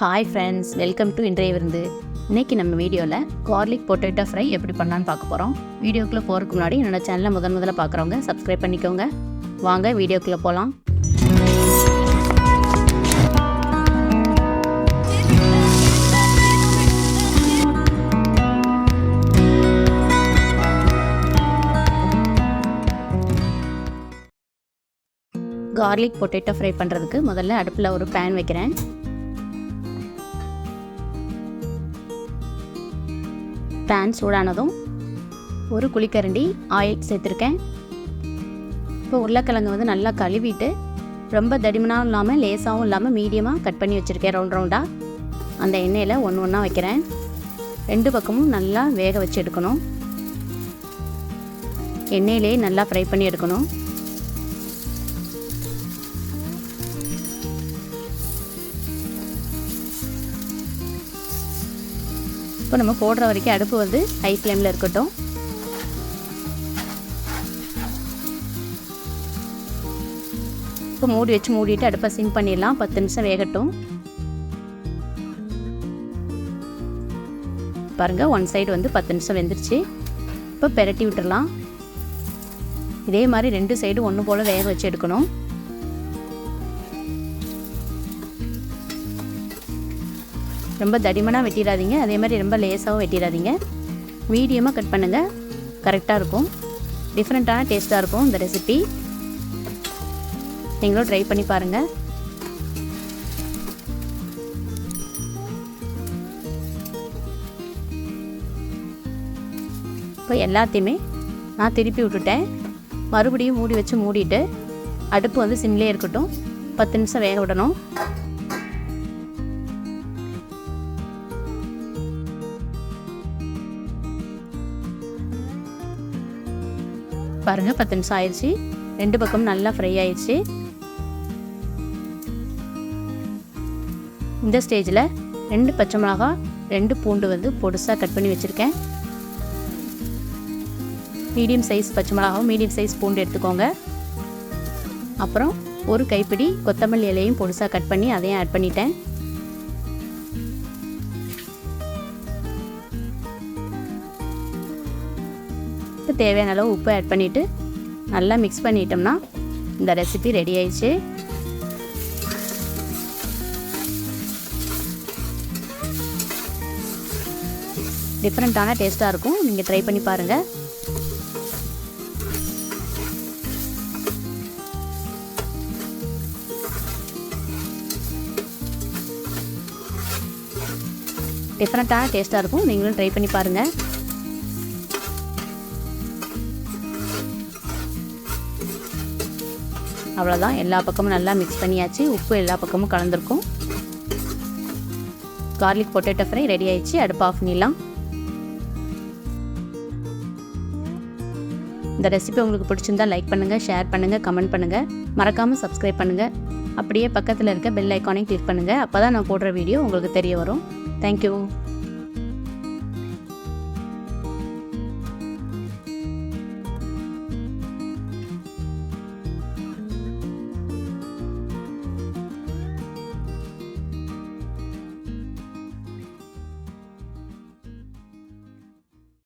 Hi friends, welcome to இன்றைய விருந்து. இன்றைக்கி நம்ம வீடியோவில் கார்லிக் பொட்டேட்டோ ஃப்ரை எப்படி பண்ணலான்னு பார்க்க போகிறோம். வீடியோக்குள்ளே போகிறதுக்கு முன்னாடி என்னோட சேனலை முதல்ல பார்க்குறவங்க சப்ஸ்கிரைப் பண்ணிக்கோங்க. வாங்க வீடியோக்குள்ளே போகலாம். கார்லிக் பொட்டேட்டோ ஃப்ரை பண்ணுறதுக்கு முதல்ல அடுப்பில் ஒரு பேன் வைக்கிறேன். பேன் சூடானதும் ஒரு குழிக்கரண்டி ஆயில் சேர்த்துருக்கேன். இப்போ உருளைக்கிழங்கு நல்லா கழுவிட்டு ரொம்ப தடிமனாகவும் இல்லாமல் லேசாகவும் இல்லாமல் மீடியமாக கட் பண்ணி வச்சுருக்கேன். ரவுண்டாக அந்த எண்ணெயில் ஒன்று ஒன்றா வைக்கிறேன். ரெண்டு பக்கமும் நல்லா வேக வச்சு எடுக்கணும். எண்ணெயிலே நல்லா ஃப்ரை பண்ணி எடுக்கணும். இப்போ நம்ம போடுற வரைக்கும் அடுப்பு ஹை ஃப்ளேமில் இருக்கட்டும். இப்போ மூடிட்டு அடுப்பை சிம் பண்ணிடலாம். 10 நிமிஷம் வேகட்டும். பாருங்கள், ஒன் சைடு 10 நிமிஷம் வெந்துருச்சு. இப்போ பெரட்டி விட்டுடலாம். இதே மாதிரி ரெண்டு சைடு ஒன்று போல் வேக வச்சு எடுக்கணும். ரொம்ப தடிமனாக வெட்டிடாதீங்க, அதே மாதிரி ரொம்ப லேசாகவும் வெட்டிடாதீங்க. மீடியமாக கட் பண்ணுங்கள், கரெக்டாக இருக்கும். டிஃப்ரெண்ட்டான டேஸ்ட்டாக இருக்கும் இந்த ரெசிபி. நீங்களும் ட்ரை பண்ணி பாருங்கள். இப்போ எல்லாத்தையுமே நான் திருப்பி விட்டுட்டேன். மறுபடியும் மூடிட்டு அடுப்பு சிம்லேயே இருக்கட்டும். 10 நிமிஷம் வேக விடணும். பாருங்கள், 10 நிமிஷம் ஆயிடுச்சு. ரெண்டு பக்கமும் நல்லா ஃப்ரை ஆயிடுச்சு. இந்த ஸ்டேஜில் 2 பச்சை மிளகா, 2 பூண்டு பொடுசாக கட் பண்ணி வச்சுருக்கேன். மீடியம் சைஸ் பச்சை மிளகாவும் மீடியம் சைஸ் பூண்டு எடுத்துக்கோங்க. அப்புறம் ஒரு கைப்பிடி கொத்தமல்லி இலையும் பொடுசாக கட் பண்ணி அதையும் ஆட் பண்ணிட்டேன். தேவையான அளவு உப்பு ஆட் பண்ணிவிட்டு நல்லா மிக்ஸ் பண்ணிட்டோம்னா இந்த ரெசிபி ரெடி ஆயிடுச்சு. டிஃப்ரெண்ட்டான டேஸ்ட்டாக இருக்கும். நீங்கள் ட்ரை பண்ணி பாருங்கள். டிஃப்ரெண்ட்டான டேஸ்ட்டாக இருக்கும். நீங்களும் ட்ரை பண்ணி பாருங்கள். அவ்வளோதான், எல்லா பக்கமும் நல்லா மிக்ஸ் பண்ணியாச்சு. உப்பு எல்லா பக்கமும் கலந்துருக்கும். கார்லிக் பொட்டேட்டோ ஃப்ரை ரெடி ஆயிடுச்சு. அடுப்பு ஆஃப் பண்ணிடலாம். இந்த ரெசிபி உங்களுக்கு பிடிச்சிருந்தா லைக் பண்ணுங்கள், ஷேர் பண்ணுங்கள், கமெண்ட் பண்ணுங்கள். மறக்காமல் சப்ஸ்கிரைப் பண்ணுங்கள். அப்படியே பக்கத்தில் இருக்க பெல் ஐக்கானையும் கிளிக் பண்ணுங்கள். அப்போ தான் நான் போடுற வீடியோ உங்களுக்கு தெரிய வரும். தேங்க்யூ.